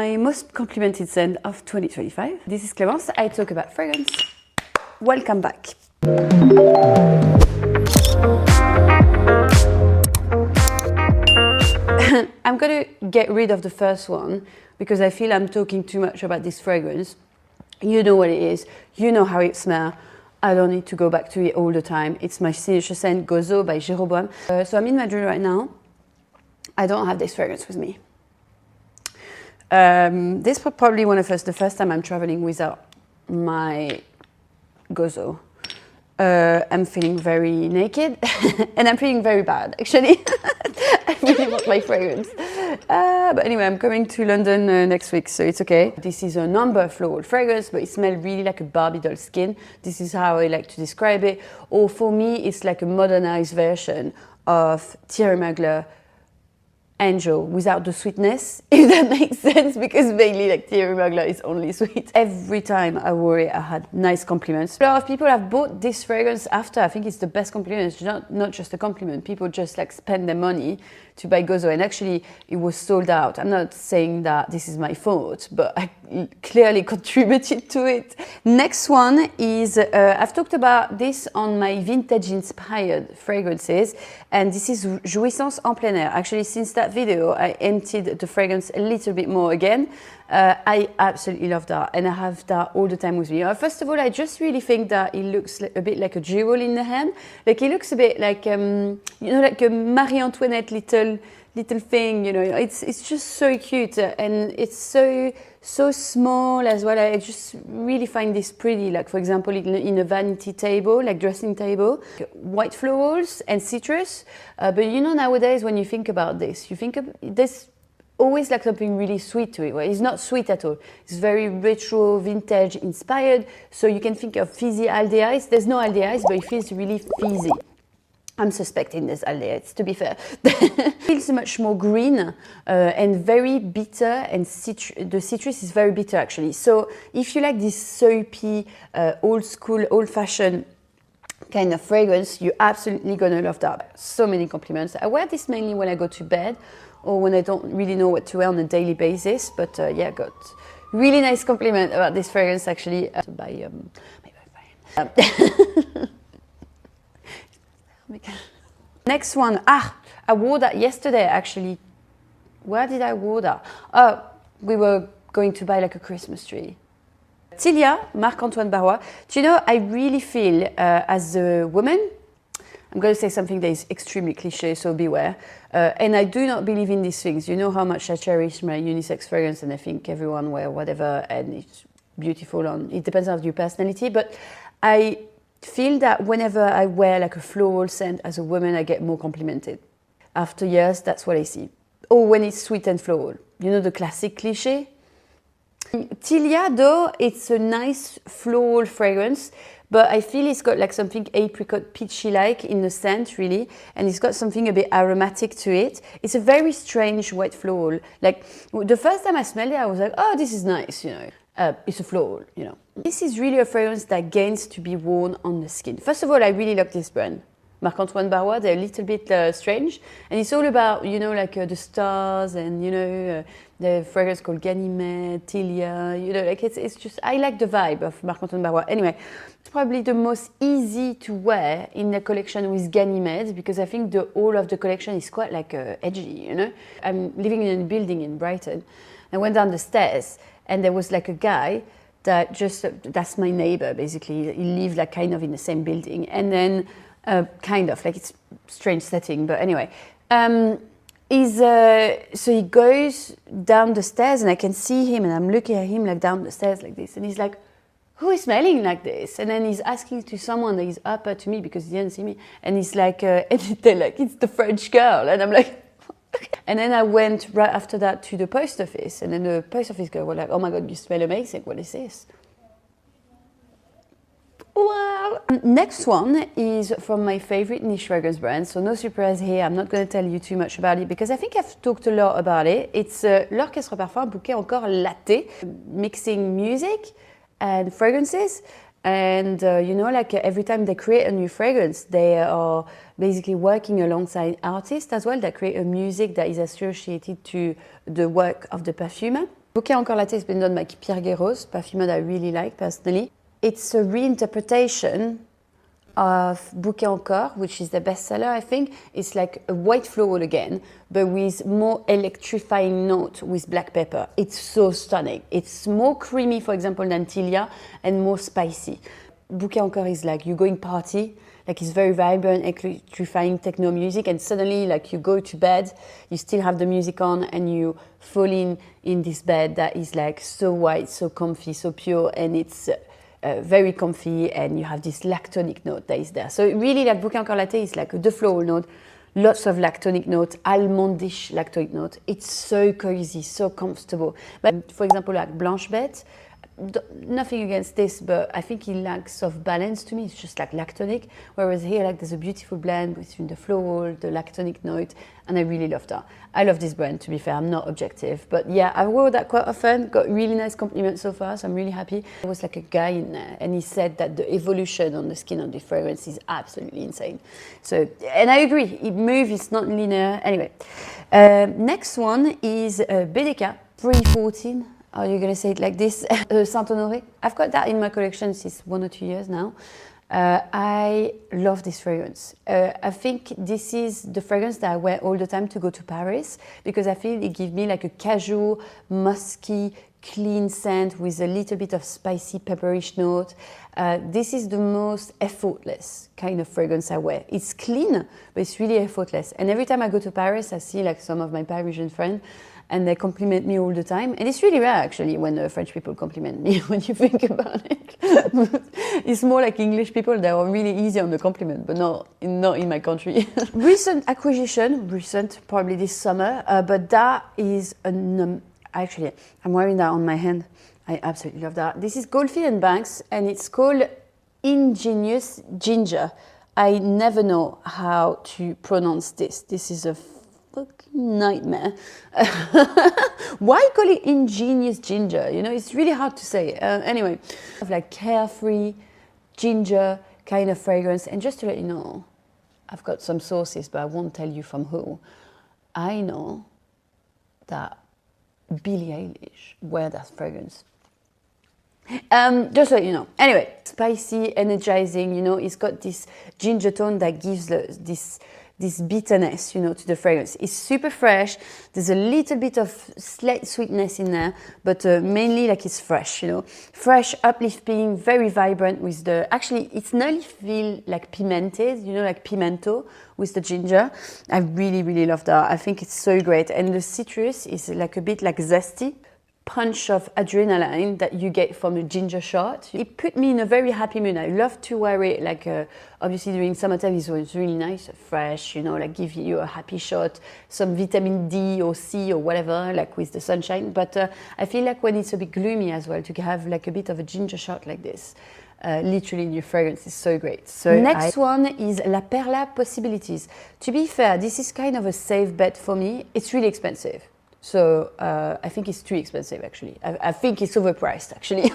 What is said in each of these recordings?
my most complimented scent of 2025. This is Clémence. I talk about fragrance. Welcome back. I'm gonna get rid of the first one because I feel I'm talking too much about this fragrance. You know what it is, you know how it smells. I don't need to go back to it all the time. It's my signature scent, Gozo by Jeroboam. So I'm in Madrid right now. I don't have this fragrance with me. This is probably the first time I'm traveling without my Gozo. I'm feeling very naked and I'm feeling very bad, actually. I really want my fragrance. But anyway, I'm coming to London next week, so it's okay. This is a number floral fragrance, but it smells really like a Barbie doll skin. This is how I like to describe it. Or for me, it's like a modernized version of Thierry Mugler Angel without the sweetness, if that makes sense, because mainly like Thierry Mugler is only sweet. Every time I wore it, I had nice compliments. A lot of people have bought this fragrance after. I think it's the best compliment. It's not just a compliment. People just like spend their money to buy Gozo, and actually it was sold out. I'm not saying that this is my fault, but I clearly contributed to it. Next one is, I've talked about this on my vintage inspired fragrances, and this is Jouissance en plein air. Actually, since that video, I emptied the fragrance a little bit more again. I absolutely love that, and I have that all the time with me. First of all, I just really think that it looks a bit like a jewel in the hand. Like it looks a bit like, you know, like a Marie Antoinette little thing. You know, it's just so cute, and it's so small as well. I just really find this pretty. Like for example, in a vanity table, like dressing table, white florals and citrus. But you know, nowadays when you think about this, you think of this. Always like something really sweet to it. Well, it's not sweet at all. It's very retro, vintage inspired. So you can think of fizzy aldehydes. There's no aldehydes, but it feels really fizzy. I'm suspecting there's aldehydes, to be fair. It feels much more green and very bitter, and the citrus is very bitter actually. So if you like this soapy, old school, old fashioned kind of fragrance, you're absolutely gonna love that. So many compliments. I wear this mainly when I go to bed, or when I don't really know what to wear on a daily basis. But yeah, I got really nice compliment about this fragrance actually by my boyfriend. Next one, I wore that yesterday actually. Where did I wear that? Oh, we were going to buy like a Christmas tree. Tilia, Marc-Antoine Barrois. Do you know, I really feel as a woman, I'm going to say something that is extremely cliche, so beware. And I do not believe in these things. You know how much I cherish my unisex fragrance, and I think everyone wear whatever, and it's beautiful. It depends on your personality, but I feel that whenever I wear like a floral scent as a woman, I get more complimented. After years, that's what I see. Or when it's sweet and floral. You know the classic cliche? Tilia, though, it's a nice floral fragrance, but I feel it's got like something apricot peachy-like in the scent, really, and it's got something a bit aromatic to it. It's a very strange white floral. Like the first time I smelled it, I was like, oh, this is nice, you know. It's a floral, you know. This is really a fragrance that gains to be worn on the skin. First of all, I really love this brand. Marc-Antoine Barrois, they're a little bit strange, and it's all about, you know, like the stars, and you know, the fragrance called Ganymede, Tilia, you know, like it's just, I like the vibe of Marc-Antoine Barrois. Anyway, it's probably the most easy to wear in the collection with Ganymede, because I think the whole of the collection is quite like edgy, you know. I'm living in a building in Brighton. I went down the stairs, and there was like a guy that just, that's my neighbor basically. He lived like kind of in the same building, and then kind of like, it's a strange setting, but anyway, so he goes down the stairs, and I can see him, and I'm looking at him like down the stairs like this, and he's like, who is smelling like this? And then he's asking to someone that is upper to me because he didn't see me, and he's like, and they're like, it's the French girl, and I'm like, and then I went right after that to the post office, and then the post office girl was like, oh my god, you smell amazing, what is this? Wow! Next one is from my favorite niche fragrance brand, so no surprise here. I'm not going to tell you too much about it because I think I've talked a lot about it. It's l'Orchestre Parfum Bouquet Encore Latte, mixing music and fragrances. And you know, like every time they create a new fragrance, they are basically working alongside artists as well that create a music that is associated to the work of the perfumer. Bouquet Encore Latte has been done by Pierre Guéros, perfumer that I really like personally. It's a reinterpretation of Bouquet Encore, which is the bestseller, I think. It's like a white floral again, but with more electrifying note with black pepper. It's so stunning. It's more creamy, for example, than Tilia, and more spicy. Bouquet Encore is like you going party, like it's very vibrant, electrifying techno music, and suddenly like you go to bed, you still have the music on, and you fall in this bed that is like so white, so comfy, so pure, and it's very comfy, and you have this lactonic note that is there. So really, like Bouquet Encore Latte is like the floral note, lots of lactonic note, almondish lactonic note. It's so cozy, so comfortable. But for example, like Blanche Bête, nothing against this, but I think it lacks of balance to me. It's just like lactonic, whereas here, like there's a beautiful blend between the floral, the lactonic note, and I really love that. I love this brand, to be fair. I'm not objective, but yeah, I wore that quite often. Got really nice compliments so far, so I'm really happy. There was like a guy in there, and he said that the evolution on the skin of the fragrance is absolutely insane. So, and I agree. It moves. It's not linear. Anyway, next one is BDK 314. Are you going to say it like this? Saint-Honoré. I've got that in my collection since 1 or 2 years now. I love this fragrance. I think this is the fragrance that I wear all the time to go to Paris, because I feel it gives me like a casual, musky, clean scent with a little bit of spicy, pepperish note. This is the most effortless kind of fragrance I wear. It's clean, but it's really effortless. And every time I go to Paris, I see like some of my Parisian friends, and they compliment me all the time. And it's really rare, actually, when French people compliment me, when you think about it. It's more like English people that are really easy on the compliment, but not in my country. Recent acquisition, probably this summer, but that is, actually, I'm wearing that on my hand. I absolutely love that. This is Goldfield & Banks, and it's called Ingenious Ginger. I never know how to pronounce this. This is a fucking nightmare. Why call it Ingenious Ginger? You know, it's really hard to say. Anyway, like carefree ginger kind of fragrance. And just to let you know, I've got some sources, but I won't tell you from who. I know that Billie Eilish wear that fragrance. Just so you know. Anyway, spicy, energizing, you know, it's got this ginger tone that gives this bitterness, you know, to the fragrance. It's super fresh. There's a little bit of slight sweetness in there, but mainly like it's fresh, you know. Fresh, uplifting, very vibrant with the, actually, it's nearly feel like pimented, you know, like pimento with the ginger. I really, really love that. I think it's so great. And the citrus is like a bit like zesty punch of adrenaline that you get from a ginger shot. It put me in a very happy mood. I love to wear it, like obviously during summertime it's really nice, fresh, you know, like give you a happy shot, some vitamin D or C or whatever, like with the sunshine. But I feel like when it's a bit gloomy as well, to have like a bit of a ginger shot like this, literally in your fragrance is so great. So next one is La Perla Possibilities. To be fair, this is kind of a safe bet for me. It's really expensive. So I think it's too expensive, actually. I think it's overpriced, actually.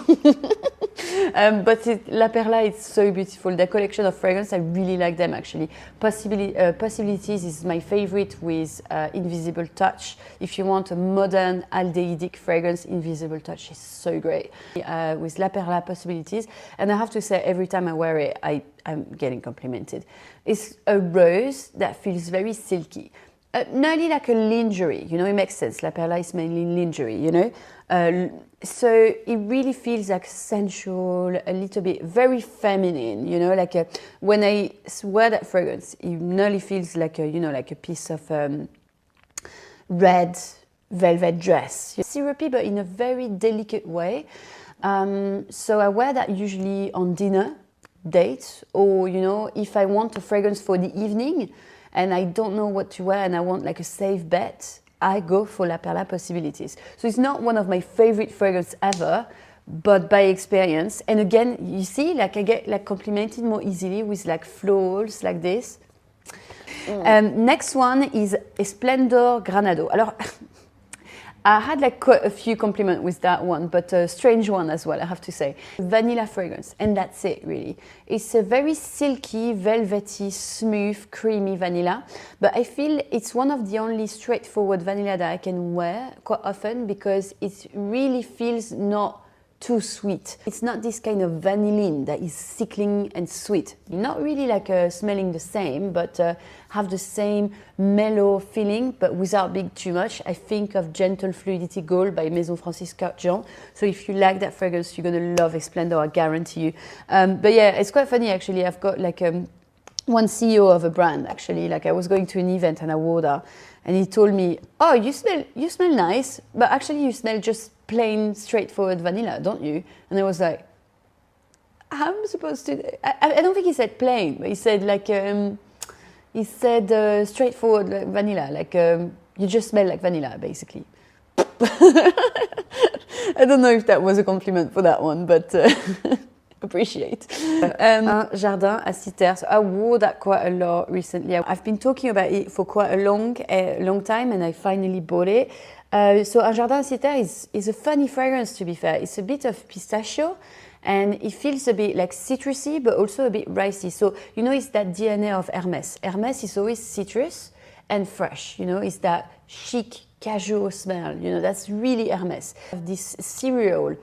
But La Perla is so beautiful. The collection of fragrance, I really like them, actually. Possibilities is my favorite with Invisible Touch. If you want a modern aldehydic fragrance, Invisible Touch is so great. With La Perla Possibilities. And I have to say, every time I wear it, I'm getting complimented. It's a rose that feels very silky. Nearly like a lingerie, you know, it makes sense. La Perla is mainly lingerie, you know. So it really feels like sensual, a little bit very feminine, you know, like when I wear that fragrance, it nearly feels like a, you know, like a piece of red velvet dress. Syrupy, but in a very delicate way. So I wear that usually on dinner dates, or, you know, if I want a fragrance for the evening, and I don't know what to wear and I want like a safe bet, I go for La Perla Possibilities. So it's not one of my favorite fragrances ever, but by experience. And again, you see, like I get like complimented more easily with like florals like this. Next one is Esplendor Granado. Alors, I had like quite a few compliments with that one, but a strange one as well, I have to say. Vanilla fragrance, and that's it really. It's a very silky, velvety, smooth, creamy vanilla, but I feel it's one of the only straightforward vanilla that I can wear quite often because it really feels not too sweet. It's not this kind of vanillin that is sickling and sweet. Not really like smelling the same, but have the same mellow feeling, but without being too much. I think of Gentle Fluidity Gold by Maison Francis Kurkdjian. So if you like that fragrance, you're gonna love Esplendor, I guarantee you. But yeah, it's quite funny actually. I've got like one CEO of a brand actually. Like I was going to an event and I wore that, and he told me, "Oh, you smell nice, but actually you smell just plain, straightforward vanilla, don't you?" And I was like, "How am I supposed to?" I don't think he said plain, but he said like straightforward like vanilla, like you just smell like vanilla, basically. I don't know if that was a compliment for that one, but appreciate. Jardin à Citer. So I wore that quite a lot recently. I've been talking about it for quite a long time, and I finally bought it. So Un Jardin à Citer is a funny fragrance, to be fair. It's a bit of pistachio, and it feels a bit like citrusy, but also a bit ricey. So, you know, it's that DNA of Hermès. Hermès is always citrus and fresh, you know, it's that chic, casual smell, you know, that's really Hermès. This cereal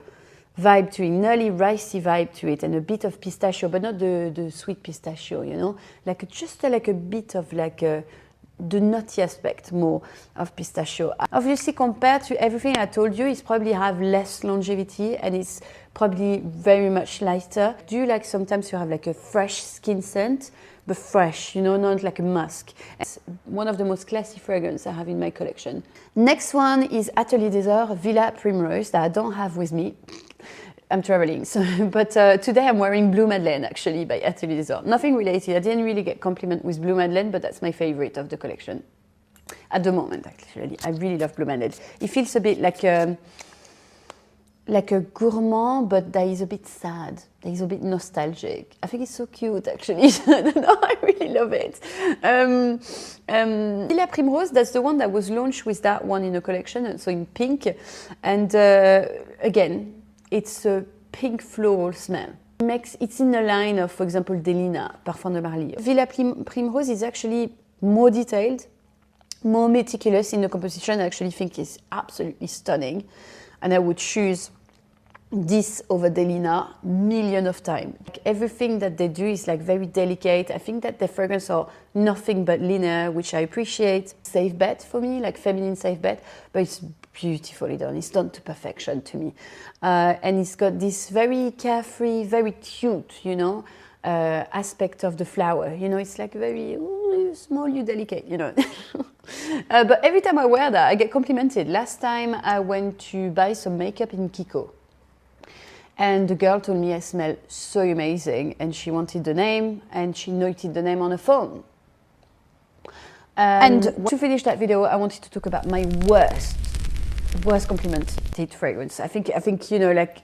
vibe to it, nearly ricey vibe to it, and a bit of pistachio, but not the sweet pistachio, you know, like just like a bit of like the nutty aspect more of pistachio. Obviously, compared to everything I told you, it's probably have less longevity and it's probably very much lighter. Do you like sometimes you have like a fresh skin scent, but fresh, you know, not like a musk. It's one of the most classy fragrances I have in my collection. Next one is Atelier des Ors Villa Primrose that I don't have with me. I'm traveling, so, but today I'm wearing Blue Madeleine actually by Atelier des Ors. Nothing related, I didn't really get compliment with Blue Madeleine, but that's my favorite of the collection. At the moment actually, I really love Blue Madeleine. It feels a bit like a gourmand, but that is a bit sad, that is a bit nostalgic. I think it's so cute actually, I don't know, I really love it. Villa Primrose, that's the one that was launched with that one in the collection, so in pink, and again, it's a pink floral smell. It's in the line of, for example, Delina, Parfum de Marly. Villa Primrose is actually more detailed, more meticulous in the composition. I actually think it's absolutely stunning. And I would choose this over Delina million of times. Like everything that they do is like very delicate. I think that their fragrances are nothing but linear, which I appreciate. Safe bet for me, like feminine safe bet, but it's beautifully done. It's done to perfection to me. And it's got this very carefree, very cute, you know, aspect of the flower. You know, it's like very you small, you delicate, you know. But every time I wear that, I get complimented. Last time I went to buy some makeup in Kiko. And the girl told me I smell so amazing, and she wanted the name, and she noted the name on her phone. And to finish that video, I wanted to talk about my worst complimented fragrance. I think you know, like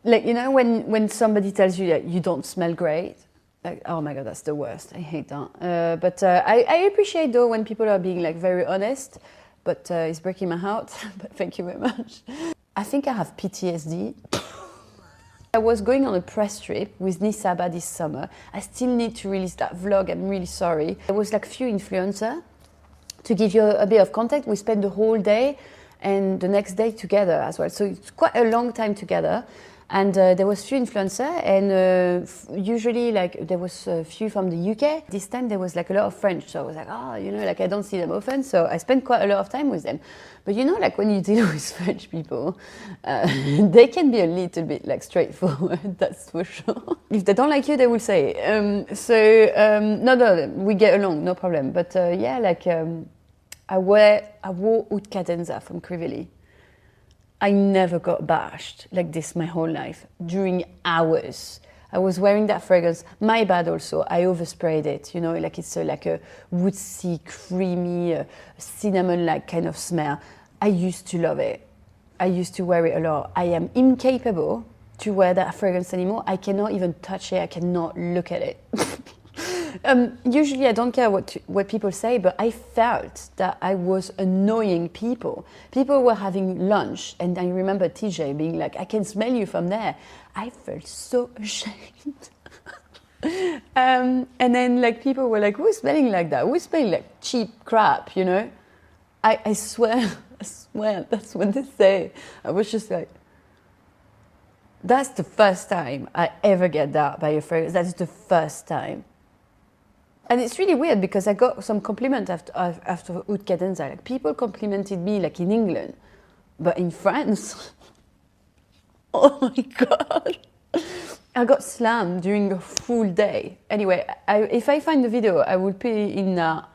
you know, when somebody tells you that you don't smell great, like, oh my god, that's the worst. I hate that. But I appreciate though when people are being like very honest. But it's breaking my heart. But thank you very much. I think I have PTSD. I was going on a press trip with Nisaba this summer. I still need to release that vlog, I'm really sorry. There was like few influencers. To give you a bit of context, we spent the whole day and the next day together as well. So it's quite a long time together. And there was few influencers, and usually like there was a few from the UK. This time there was like a lot of French, so I was like, oh, you know, like I don't see them often, so I spent quite a lot of time with them. But you know, like when you deal with French people, they can be a little bit like straightforward, that's for sure. If they don't like you, they will say it. No, we get along, no problem. But yeah, like I wore Haute Cadenza from Crivelli. I never got bashed like this my whole life, during hours. I was wearing that fragrance, my bad also, I oversprayed it, you know, like it's like a woodsy, creamy, cinnamon-like kind of smell. I used to love it. I used to wear it a lot. I am incapable to wear that fragrance anymore. I cannot even touch it, I cannot look at it. Usually I don't care what people say, but I felt that I was annoying people. People were having lunch, and I remember TJ being like, I can smell you from there. I felt so ashamed. And then like people were like, who's smelling like that? Who's smelling like cheap crap, you know? I swear, that's what they say. I was just like, that's the first time I ever get that by a fragrance. That's the first time. And it's really weird because I got some compliment after Oud Cadenza. Like people complimented me like in England, but in France, oh my God. I got slammed during a full day. Anyway, if I find the video, I will put it in that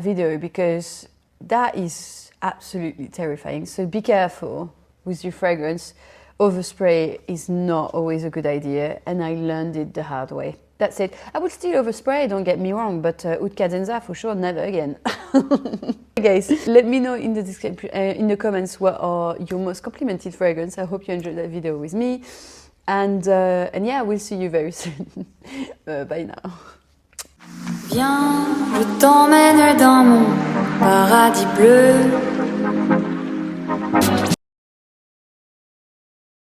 video because that is absolutely terrifying. So be careful with your fragrance. Overspray is not always a good idea, and I learned it the hard way. That's it. I would still overspray, don't get me wrong, but Oud Cadenza for sure, never again. Guys, let me know in the description, in the comments, what are your most complimented fragrance. I hope you enjoyed that video with me, and yeah, we'll see you very soon. Bye now. Viens, je t'emmène dans mon paradis bleu.